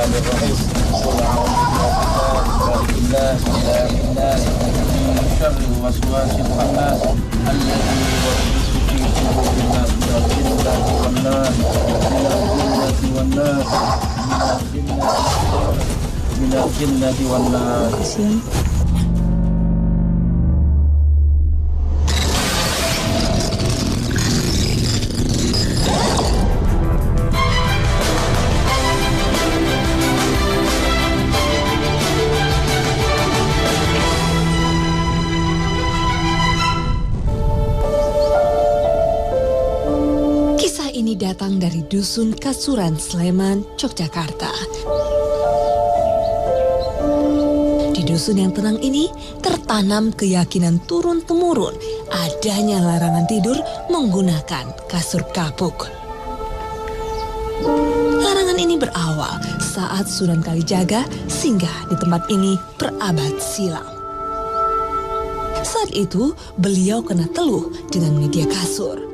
Bismillahirrahmanirrahim. Syarril waswasil khannas alladzi yuwaswisu fi sudurin nas minal jinnati wan nas. Ini datang dari Dusun Kasuran, Sleman, Yogyakarta. Di dusun yang tenang ini tertanam keyakinan turun-temurun adanya larangan tidur menggunakan kasur kapuk. Larangan ini berawal saat Sunan Kalijaga singgah di tempat ini berabad silam. Saat itu beliau kena teluh dengan media kasur.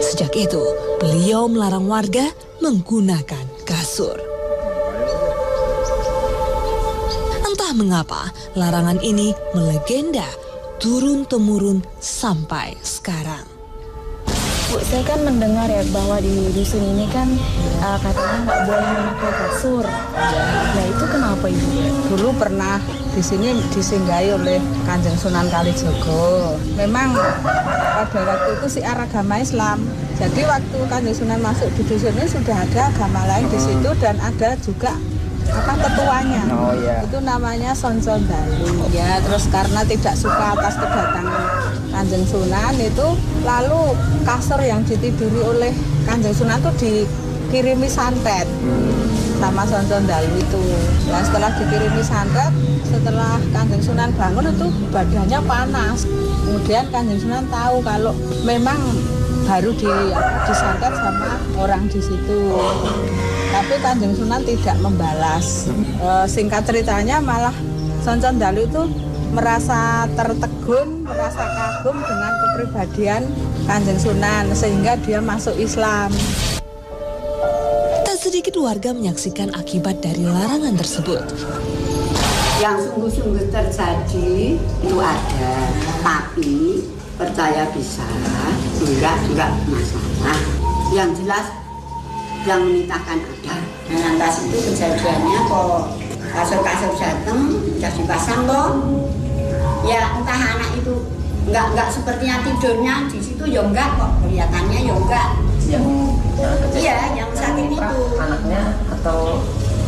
Sejak itu, beliau melarang warga menggunakan kasur. Entah mengapa, larangan ini melegenda turun-temurun sampai sekarang. Bu, saya kan mendengar ya bahwa di dusun ini kan katanya nggak boleh memakai kasur. Nah itu kenapa Ibu? Dulu pernah di sini disinggahi oleh Kanjeng Sunan Kalijaga. Memang pada waktu itu siar agama Islam. Jadi waktu Kanjeng Sunan masuk di dusun ini sudah ada agama lain di situ dan ada juga ketuanya. Oh, iya. Itu namanya Soncon Dalu. Ya, terus karena tidak suka atas kedatangan Kanjeng Sunan itu, lalu kasur yang ditiduri oleh Kanjeng Sunan itu dikirimi santet sama Soncon Dalu itu. Nah, setelah dikirimi santet, setelah Kanjeng Sunan bangun itu badannya panas. Kemudian Kanjeng Sunan tahu kalau memang baru disantet sama orang di situ. Tapi Kanjeng Sunan tidak membalas. Singkat ceritanya malah Soncon Dalu itu merasa tertegun, merasa kagum dengan kepribadian Kanjeng Sunan sehingga dia masuk Islam. Tak sedikit warga menyaksikan akibat dari larangan tersebut. Yang sungguh-sungguh terjadi itu ada, tapi percaya bisa, enggak juga masalah. Yang jelas yang menitahkan ada. Nah, lantas itu kejadiannya kok kasur-kasur datang, sudah dipasang kok. Ya entah anak itu enggak sepertinya tidurnya di situ ya enggak kok, kelihatannya ya enggak. Iya, yang sakit itu. Anaknya atau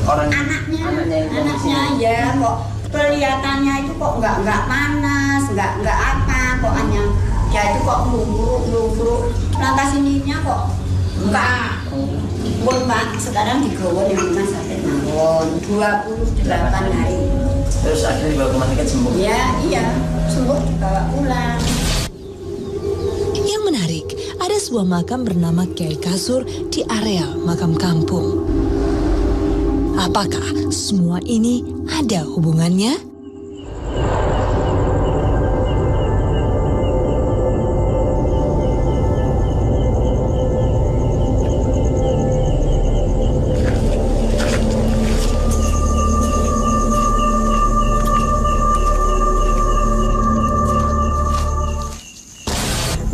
orang? Anaknya ya kok kelihatannya itu kok enggak panas, enggak apa, kok hanya ya itu kok lumpuh. Lantas ininya kok enggak. Bon Pak, sekarang di Gowon yang rumah sakit mawon 28 hari. Terus akhirnya dibawa ke rumah sakit sembuh? Ya, iya, sembuh dibawa pulang. Yang menarik, ada sebuah makam bernama Kiai Kasur di areal makam kampung. Apakah semua ini ada hubungannya?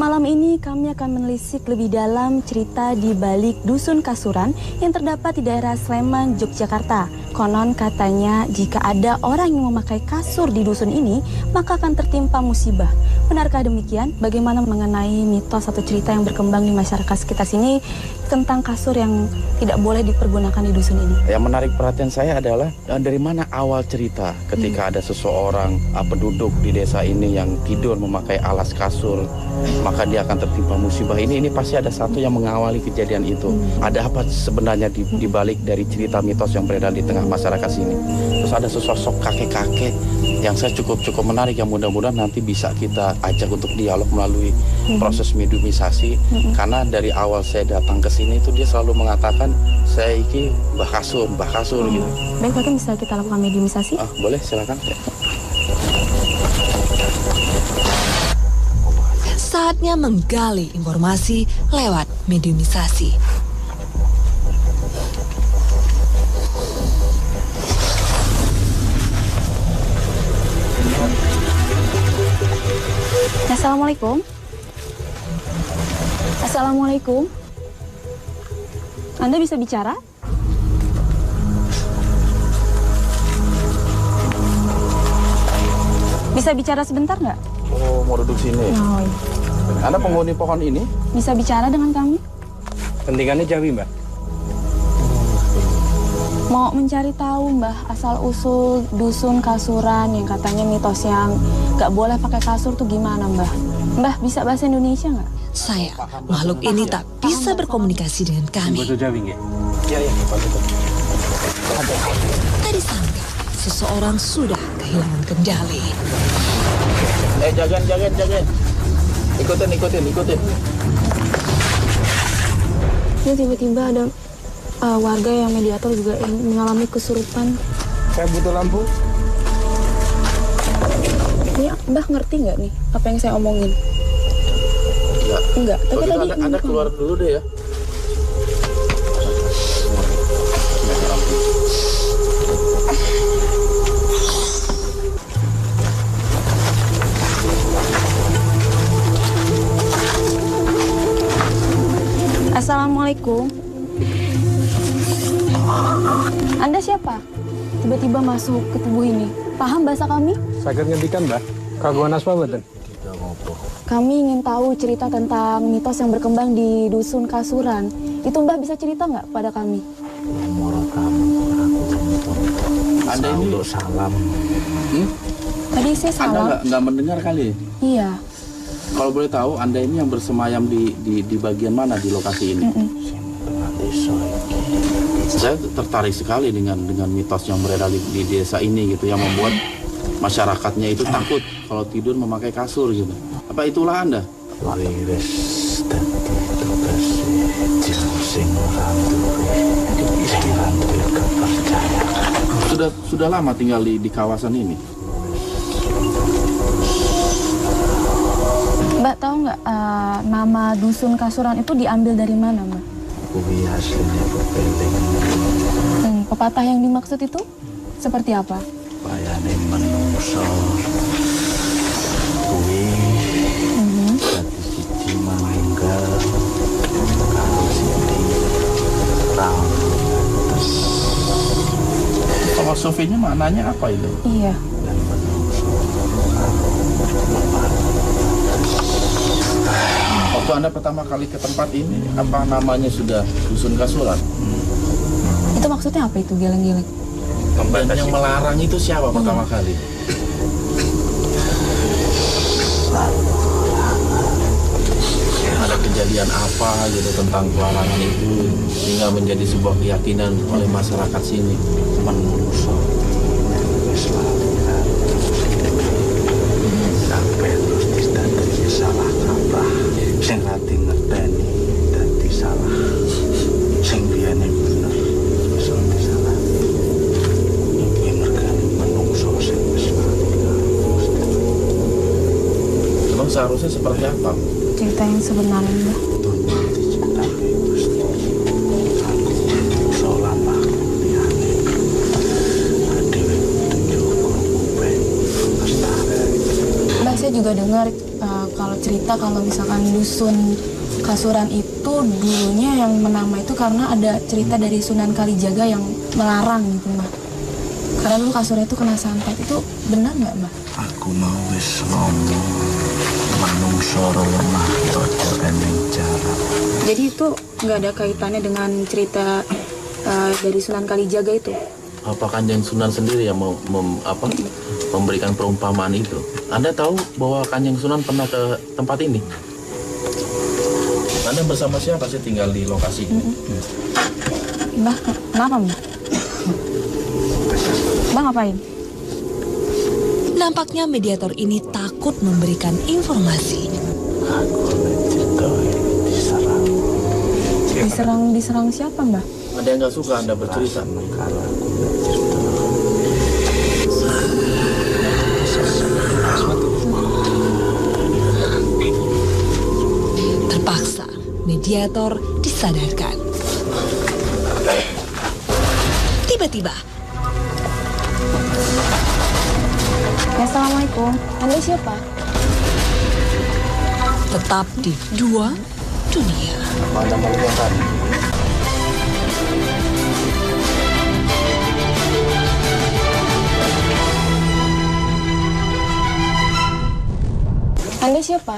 Malam ini kami akan menelisik lebih dalam cerita di balik Dusun Kasuran yang terdapat di daerah Sleman, Yogyakarta. Konon katanya jika ada orang yang memakai kasur di dusun ini, maka akan tertimpa musibah. Benarkah demikian? Bagaimana mengenai mitos atau cerita yang berkembang di masyarakat sekitar sini tentang kasur yang tidak boleh dipergunakan di dusun ini? Yang menarik perhatian saya adalah dari mana awal cerita ketika ada seseorang penduduk di desa ini yang tidur memakai alas kasur, maka dia akan tertimpa musibah. Ini pasti ada satu yang mengawali kejadian itu. Ada apa sebenarnya di balik dari cerita mitos yang beredar di tengah masyarakat sini. Terus ada sesosok kakek-kakek yang saya cukup menarik, yang mudah-mudahan nanti bisa kita ajak untuk dialog melalui proses mediumisasi. Karena dari awal saya datang ke sini itu dia selalu mengatakan saya iki Mbah Kasur gitu. Baik, mungkin bisa kita lakukan mediumisasi? Boleh, silakan. Saatnya menggali informasi lewat mediumisasi. Assalamualaikum. Assalamualaikum. Anda bisa bicara? Bisa bicara sebentar nggak? Oh, mau duduk sini. Oh, iya. Anda penghuni pohon ini? Bisa bicara dengan kami? Pentingannya Jawi, Mbak. Mau mencari tahu Mbah asal-usul dusun Kasuran yang katanya mitos yang nggak boleh pakai kasur tuh gimana Mbah? Mbah bisa bahasa Indonesia nggak? Sayang, makhluk ini tak bisa berkomunikasi dengan kami. Bahasa Jawi nggih? Iya, iya. Tak disangka, seseorang sudah kehilangan kendali. Jangan. Ikutin. Ini tiba-tiba ada warga yang mediator juga yang mengalami kesurupan. Saya butuh lampu. Ini Mbah ngerti nggak nih apa yang saya omongin? Enggak. Tapi Kalau tadi gitu anda keluar dulu deh ya. Assalamualaikum. Anda siapa? Tiba-tiba masuk ke tubuh ini. Paham bahasa kami? Saged ngendikan, Mbak. Kagungan asma mboten? Kami ingin tahu cerita tentang mitos yang berkembang di dusun Kasuran. Itu Mbah bisa cerita nggak pada kami? Anda ini salam. Tadi saya Anda salah. nggak mendengar kali. Iya. Kalau boleh tahu, Anda ini yang bersemayam di bagian mana di lokasi ini? Saya tertarik sekali dengan mitos yang beredar di desa ini gitu, yang membuat masyarakatnya itu takut kalau tidur memakai kasur gitu. Apa itulah Anda? Sudah lama tinggal di kawasan ini? Mbak tahu nggak nama dusun Kasuran itu diambil dari mana Mbak? Aslinya Pepeleng. Pepatah yang dimaksud itu seperti apa? Bayane menungso kuwi dadi siji manunggal karo siji ratus. Filosofinya maknanya apa itu? Iya. Dan menungso Waktu Anda pertama kali ke tempat ini, apa namanya sudah dusun Kasuran? Itu maksudnya apa itu geleng-geleng? Dan yang melarang itu siapa pertama kali? Ada kejadian apa gitu tentang pelarangan itu sehingga menjadi sebuah keyakinan oleh masyarakat sini? menungso wis latihan sampai terus dadi salah kaprah sing ati ngerteni dadi salah sing biyane bener wis dadi salah iki mergane menungso sing wis latihan Memang seharusnya seperti apa? Cerita yang sebenarnya Mbak. dunya diciptake Gusti aku menungso lan makhluk liyane dhewe tunjuk kuping lestari. Mbak saya juga dengar kalau cerita kalau misalkan dusun Kasuran itu dulunya yang menama itu karena ada cerita dari Sunan Kalijaga yang melarang gitu Mbak. Karena dulu kasurnya itu kena santet. Itu benar nggak Mbak? Aku mau wis ngomong manungsa lemah cocok ening jarak. Jadi itu nggak ada kaitannya dengan cerita dari Sunan Kalijaga itu? Apa Kanjeng Sunan sendiri yang memberikan perumpamaan itu? Anda tahu bahwa Kanjeng Sunan pernah ke tempat ini? Anda bersama siapa sih tinggal di lokasi ini? Mbak, kenapa Mbak? Mbak ngapain? Nampaknya mediator ini takut memberikan informasi. Aku mencintai diserang. Diserang siapa Mbak? Ada yang nggak suka Anda bercerita? Kalau aku mencintai Terpaksa, mediator disadarkan. Tiba-tiba, Assalamualaikum. Anda siapa? tetap di Dua Dunia. Mana makhluk yang tadi? Anda siapa?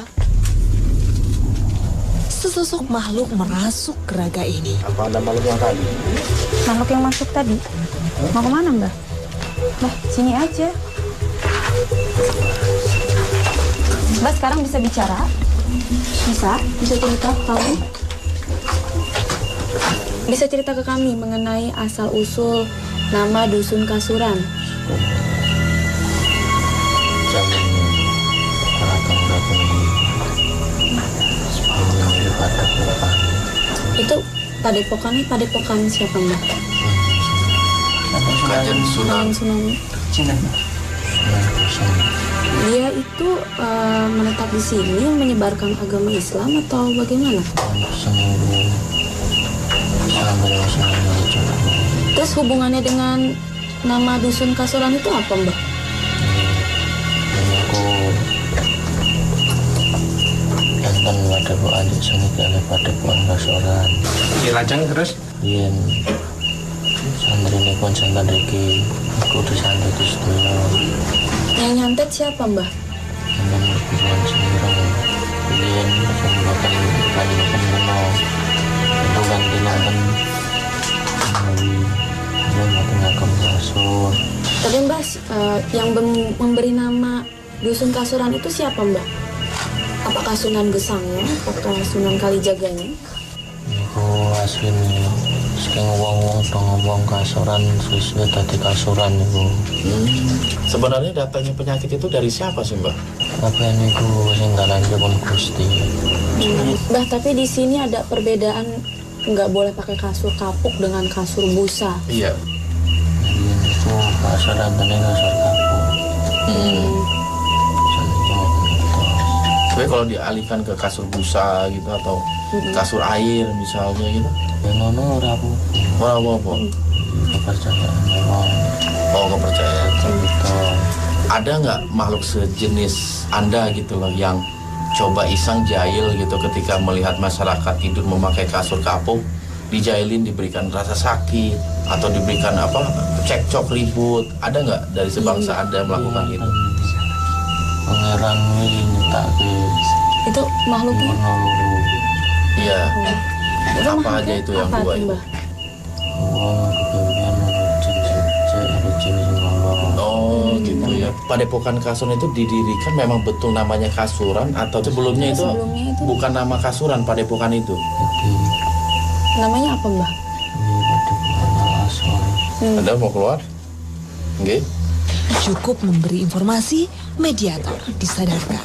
Sesosok makhluk merasuk ke raga ini. Apa ada makhluk yang tadi? Makhluk yang masuk tadi. Mau kemana, Mbah? Mbah, sini aja. Mbah sekarang bisa bicara? Bisa cerita ke kami? Bisa cerita ke kami mengenai asal-usul nama Dusun Kasuran. Jangan belakang ini sebelumnya di padepokan. Itu padepokan siapa, Mbah? Kanjeng Sunan. Sunan. Cinta. Dia itu menetap di sini menyebarkan agama Islam atau bagaimana? Terus hubungannya dengan nama Dusun Kasuran itu apa, Mbak? Enten ada bu adik sini kali padepokan Kasuran. Lajeng terus? Yen santri ini pun santri iki kudu santri itu setuju. Yang nyantet siapa, Mbak? Enten berburuan sendiri. Yen pembuatan kena itu ganti nonton melalui dia makin agam kasur. Tapi Mbak, yang memberi nama Dusun Kasuran itu siapa, Mbak? Apakah Sunan Gesangnya atau Sunan Kalijaganya? Niku asline saking wong-wong do ngomong Kasuran sesuai tadi Kasuran niku. Sebenarnya datangnya penyakit itu dari siapa sih, Mbak? Apa niku sing ngaranipun Gusti. Mbak, tapi di sini ada perbedaan, nggak boleh pakai kasur kapuk dengan kasur busa. Iya. Yen itu kasur antene kasur kapuk. Tapi kalau dialihkan ke kasur busa gitu atau kasur air misalnya gitu. Ya ngono ora apa-apa. Kepercayaan memang. Oh, kepercayaan. Betul. Ada nggak makhluk sejenis Anda gitu loh yang coba iseng jahil gitu ketika melihat masyarakat tidur memakai kasur kapuk, dijailin, diberikan rasa sakit atau diberikan cekcok ribut? Ada nggak dari sebangsa Anda yang melakukan itu? Pangeran ini nyetake Itu makhluknya? menolong Iya. Itu Apa makhluknya aja itu yang apa dua tuh, itu? Mbak? wong kebagian ada jin sing ngomong. Oh gitu ya. Padepokan Kasuran itu didirikan memang betul namanya Kasuran atau sebelumnya itu Sebelumnya itu bukan nama Kasuran padepokan itu? Jadi namanya apa, Mbak? ini padepokan Al-Aswar. Anda mau keluar? Oke. Cukup memberi informasi, mediator disadarkan.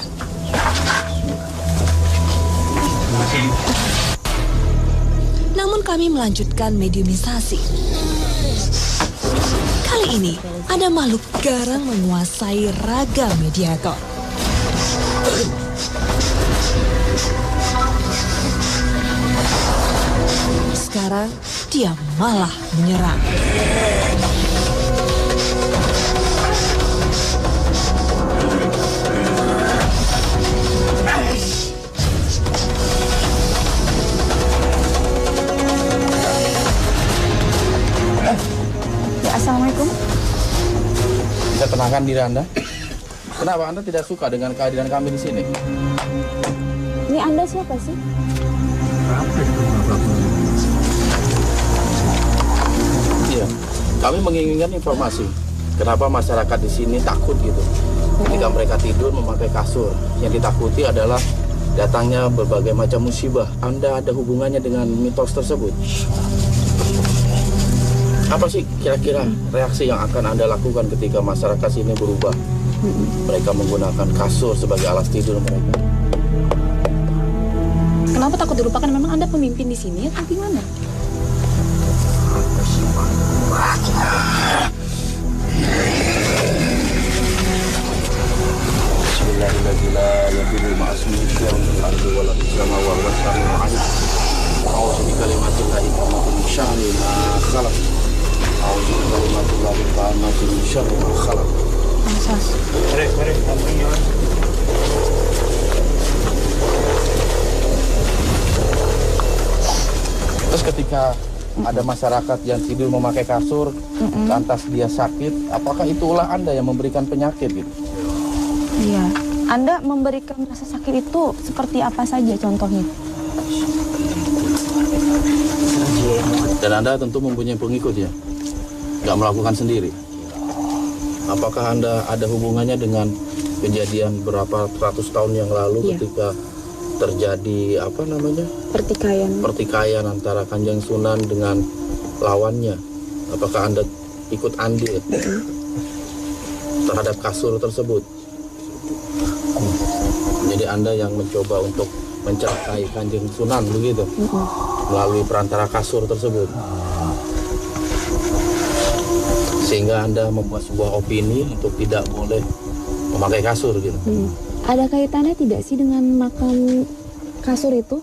Namun kami melanjutkan mediumisasi. Kali ini ada makhluk garang menguasai raga mediator. Sekarang dia malah menyerang. Ya, Assalamualaikum. Bisa tenangkan diri Anda? Kenapa Anda tidak suka dengan kehadiran kami di sini? Ini Anda siapa sih? Iya. Kami menginginkan informasi. Kenapa masyarakat di sini takut gitu? Ketika mereka tidur memakai kasur, yang ditakuti adalah datangnya berbagai macam musibah. Anda ada hubungannya dengan mitos tersebut? Apa sih kira-kira reaksi yang akan Anda lakukan ketika masyarakat sini berubah? Mereka menggunakan kasur sebagai alas tidur mereka. Kenapa takut dilupakan? Memang Anda pemimpin di sini atau gimana? Bismillahirrahmanirrahim. Ma'asmihi walau sama wa wassalamu alaikum. A'udzu bikalimatillahi min syarri ma khalaq. A'udzu bikalimatillahi min syarri ma khalaq. Mari. Terus ketika ada masyarakat yang tidur memakai kasur, lantas dia sakit, apakah itulah Anda yang memberikan penyakit gitu? Iya. Anda memberikan rasa sakit itu seperti apa saja contohnya? Dan Anda tentu mempunyai pengikut ya? Nggak melakukan sendiri? Apakah Anda ada hubungannya dengan kejadian berapa ratus tahun yang lalu ketika terjadi pertikaian antara Kanjeng Sunan dengan lawannya? Apakah Anda ikut andil terhadap kasur tersebut? Jadi Anda yang mencoba untuk mencelakai Kanjeng Sunan begitu? Melalui perantara kasur tersebut. Sehingga Anda membuat sebuah opini untuk tidak boleh memakai kasur gitu. Ada kaitannya tidak sih dengan makam kasur itu?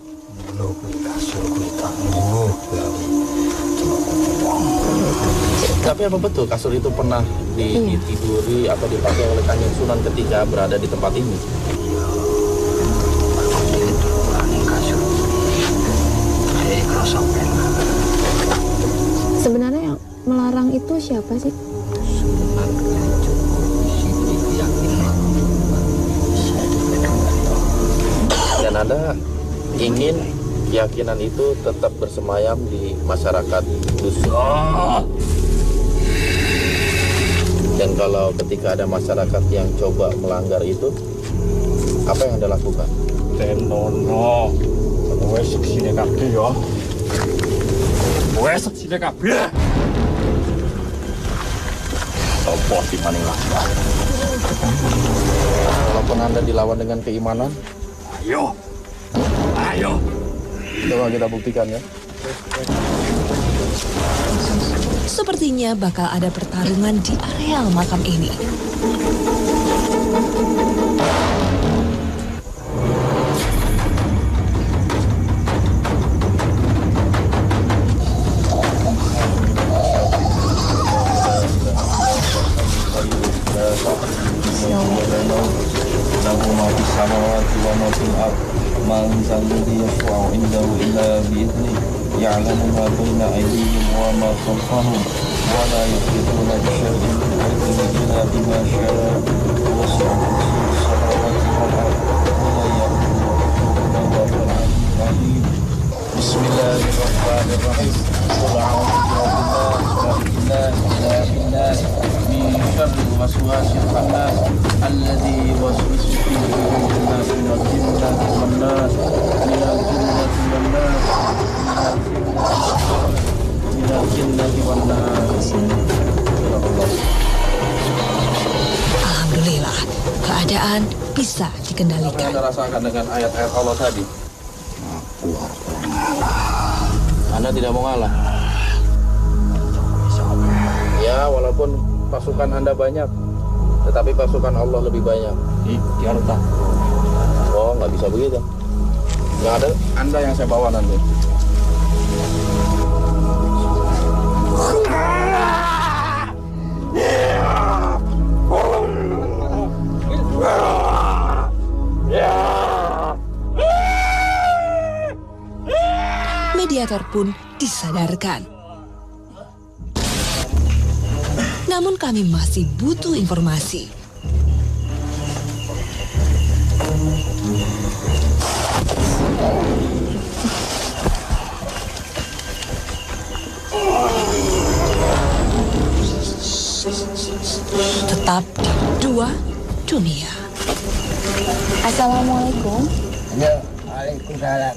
Tapi apa betul kasur itu pernah ditiduri atau dipakai oleh Kanjeng Sunan ketika berada di tempat ini? Sebenarnya yang melarang itu siapa sih? Dan Anda ingin keyakinan itu tetap bersemayam di masyarakat dusun. Dan kalau ketika ada masyarakat yang coba melanggar itu, apa yang Anda lakukan? Tenono, wes sini kabeh yo. Wes sini kabeh. Sopo di maning lah. Walaupun Anda dilawan dengan keimanan, Ayo. coba kita buktikan ya. Sepertinya bakal ada pertarungan di areal makam ini. Bismillahirrahmanirrahim. Qul a'udzu billahi min syarril waswasil khannas alladzi yuwaswisu fi sudurin nas minal jinnati wan nas minal jinnati wan nas. Alhamdulillah, keadaan bisa Apa yang dikendalikan. Anda rasakan dengan ayat-ayat Allah tadi? Anda tidak mau ngalah. Ya, walaupun pasukan Anda banyak, tetapi pasukan Allah lebih banyak. Oh, nggak bisa begitu. Nggak ada Anda yang saya bawa nanti. Mediator pun disadarkan. Namun kami masih butuh informasi. Tetap di Dua Dunia. Assalamualaikum. Ya, waalaikumsalam.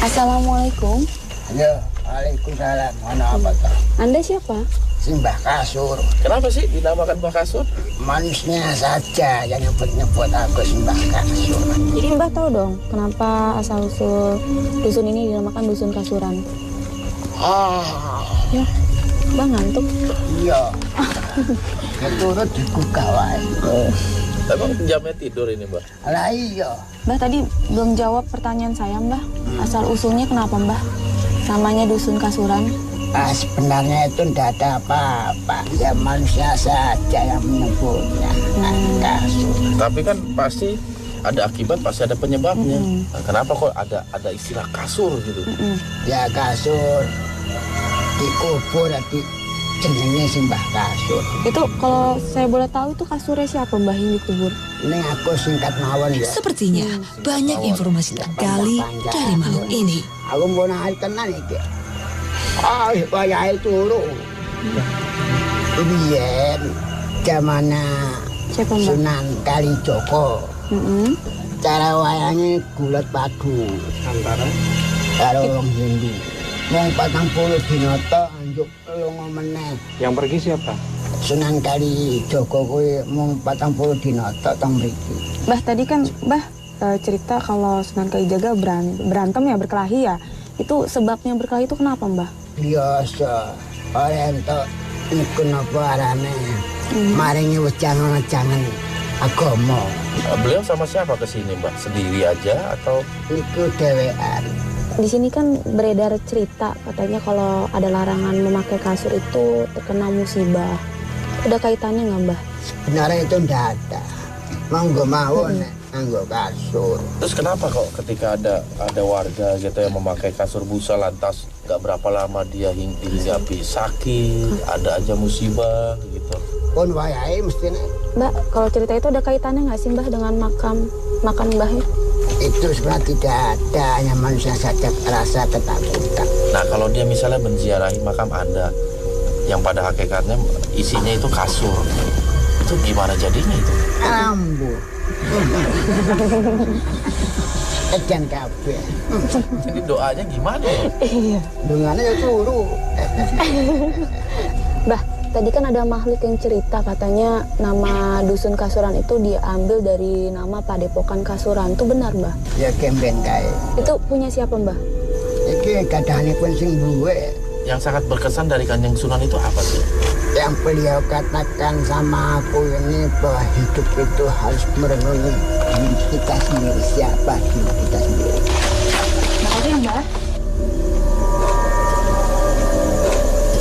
Assalamualaikum. Ya, waalaikumsalam. Mana apa tak? Anda siapa? Simbah kasur. Kenapa sih dinamakan Mbah Kasur? Manusia saja yang nyebut-nyebut aku Simbah kasur. Jadi Mbah tahu dong kenapa asal-usul dusun ini dinamakan dusun kasuran. Ya, Mbah ngantuk. Iya. Keturut dibuka wae. Emang jamnya tidur ini, Mbah? Lah iya. Mbah tadi belum jawab pertanyaan saya, Mbah. Asal-usulnya kenapa, Mbah? Namanya dusun kasuran. Sebenarnya itu tidak ada apa-apa. Ya manusia saja yang menyebutnya kasur. Tapi kan pasti ada akibat, pasti ada penyebabnya. Nah, kenapa kok ada istilah kasur gitu? Ya kasur dikubur di jenenge Simbah Kasur. Itu kalau saya boleh tahu itu kasurnya siapa Mbah yang dikubur? Ini aku singkat mawon ya. Sepertinya banyak informasi tergali dari makhluk ini. Aku mau naik tenan iki. Wayahe turu. Biyen zamana Siapa Mbah? Sunan Kalijaga. Cara wayangnya gulat padu antara karo wong Hindu. Wong 40 dina tok anjuk lunga meneh. Yang pergi siapa? Sunan Kalijaga kuwi mung 40 dina tok teng mriki. Mbah tadi kan Mbah cerita kalau Sunan Kalijaga berantem ya, berkelahi ya. Itu sebabnya berkelahi itu kenapa Mbah? Biasa ora entuk iku napa arane. Maringi wejangan-wejangan agama. Beliau sama siapa ke sini, Mbak? Sendiri aja atau Iku dhewean. Di sini kan beredar cerita katanya kalau ada larangan memakai kasur itu terkena musibah. Ada kaitannya nggak Mbah? Sebenarnya itu ndak ada. Monggo mawon nganggo kasur. terus kenapa kok ketika ada warga gitu yang memakai kasur busa lantas nggak berapa lama dia hinggapi sakit, ada aja musibah gitu. Pun wayahe mestine Mbak, kalau cerita itu ada kaitannya nggak sih Mbah dengan makam Mbahnya? itu sebenarnya tidak ada, hanya manusia saja rasa ketakutan. Nah kalau dia misalnya menziarahi makam Anda yang pada hakikatnya isinya itu kasur, itu gimana jadinya itu? Ambu. Edan kabeh. Jadi doanya gimana ya? Iya. Dungane ya turu. Mbah, tadi kan ada makhluk yang cerita katanya nama dusun Kasuran itu diambil dari nama Padepokan Kasuran. Itu benar Mbah? Ya kemben kae. Itu punya siapa Mbah? Iki kadhanipun sing duwe. Yang sangat berkesan dari Kanjeng Sunan itu apa sih? Yang beliau katakan sama aku ini bahwa hidup itu harus merenungi diri kita sendiri, siapa diri kita sendiri. Makasih ya Mbah.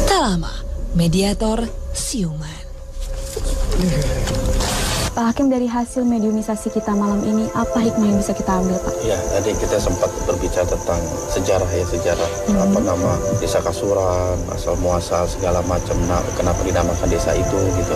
Tak lama, mediator siuman. Pak Hakim, dari hasil mediumisasi kita malam ini, apa hikmah yang bisa kita ambil Pak? Ya, tadi kita sempat berbicara tentang sejarah apa nama desa Kasuran, asal muasal segala macam, kenapa dinamakan desa itu gitu.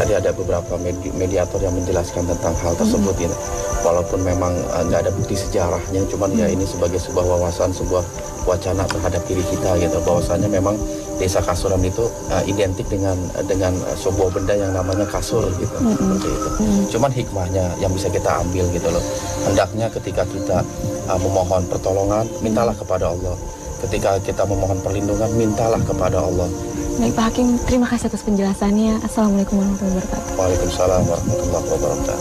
Tadi ada beberapa mediator yang menjelaskan tentang hal tersebut gitu. Walaupun memang nggak ada bukti sejarahnya, cuman ya ini sebagai sebuah wawasan, sebuah wacana terhadap diri kita gitu, bahwasanya memang desa Kasuran itu identik dengan sebuah benda yang namanya kasur gitu, seperti itu. Cuman hikmahnya yang bisa kita ambil gitu loh. Hendaknya ketika kita memohon pertolongan, mintalah kepada Allah. Ketika kita memohon perlindungan, mintalah kepada Allah. Baik Pak Hakim, terima kasih atas penjelasannya. Assalamualaikum warahmatullahi wabarakatuh. Waalaikumsalam warahmatullahi wabarakatuh.